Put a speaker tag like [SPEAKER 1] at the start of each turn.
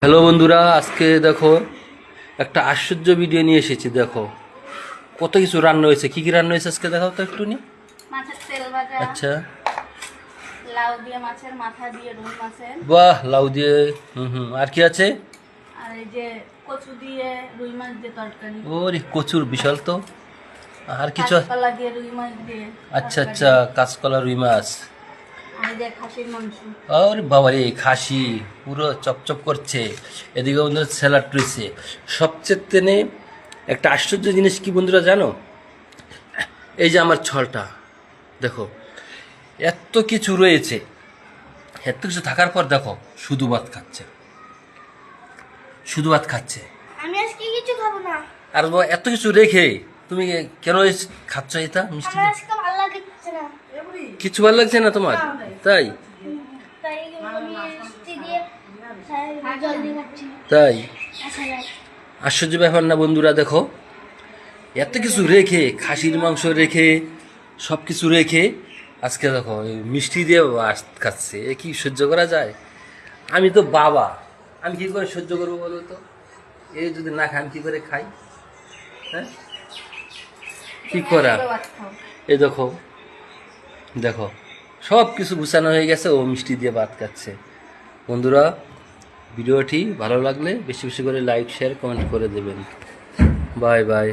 [SPEAKER 1] Hello বন্ধুরা, আজকে দেখো একটা আশ্চর্য ভিডিও নিয়ে এসেছি। দেখো কত কিছু রান্না হয়েছে। কি কি রান্না হয়েছে আজকে দেখাও তো একটু নি।
[SPEAKER 2] মাছের তেল ভাজা,
[SPEAKER 1] আচ্ছা,
[SPEAKER 2] লাউ দিয়ে মাছের মাথা দিয়ে রুই মাছের,
[SPEAKER 1] বাহ, লাউ দিয়ে। আর কি আছে?
[SPEAKER 2] আর এই যে কচু দিয়ে রুই মাছ দিয়ে তরকারি,
[SPEAKER 1] ওরে কচুর বিশাল তো। আর কিছু?
[SPEAKER 2] কাঁচকলা দিয়ে রুই মাছ দিয়ে
[SPEAKER 1] আচ্ছা
[SPEAKER 2] তরকারি,
[SPEAKER 1] আচ্ছা, কাঁচকলা রুই মাছ।
[SPEAKER 2] আর এই যে খাসির মাংস।
[SPEAKER 1] ওরে বাবা রে, খাসি পুরো চপচপ করছে। এদিকে বন্ধুরা স্যালাড রয়েছে। সবচেয়ে তেনে একটা আশ্চর্য জিনিস কি বন্ধুরা জানো? এই যে আমার ছলটা দেখো, এত কিছু রয়েছে। এত কিছু থাকার পর দেখো শুধু ভাত খাচ্ছে, শুধু ভাত খাচ্ছে।
[SPEAKER 2] আমি আজকে কিছু খাবো না,
[SPEAKER 1] আর বাবা, এত কিছু রেখে তুমি কেন খাচ্ছ এটা মিষ্টি?
[SPEAKER 2] আমার আজকে ভালো লাগছে না,
[SPEAKER 1] কিছু ভালো লাগছে না তোমার? তাই?
[SPEAKER 2] তাই আমি মিষ্টি দিয়ে জল দিয়ে খাচ্ছি।
[SPEAKER 1] তাই
[SPEAKER 2] আসলে
[SPEAKER 1] আশ্চর্য ব্যাপার না বন্ধুরা? দেখো এত কিছু রেখে, খাসির মাংস রেখে, সব কিছু রেখে আজকে দেখো এই মিষ্টি দিয়ে ভাত খাচ্ছে। এ কি সহ্য করা যায়? আমি তো বাবা, আমি কি করে সহ্য করবো বলো তো? এ যদি না খান কি করে খাই? হ্যাঁ, কি করা?
[SPEAKER 2] ভাত খাও।
[SPEAKER 1] এই দেখো, দেখো সব কিছু গুছানো হয়ে গেছে, ও মিষ্টি দিয়ে ভাত খাচ্ছে। বন্ধুরা, ভিডিওটি ভালো লাগলে বেশি বেশি করে লাইক, শেয়ার, কমেন্ট করে দেবেন। Bye bye.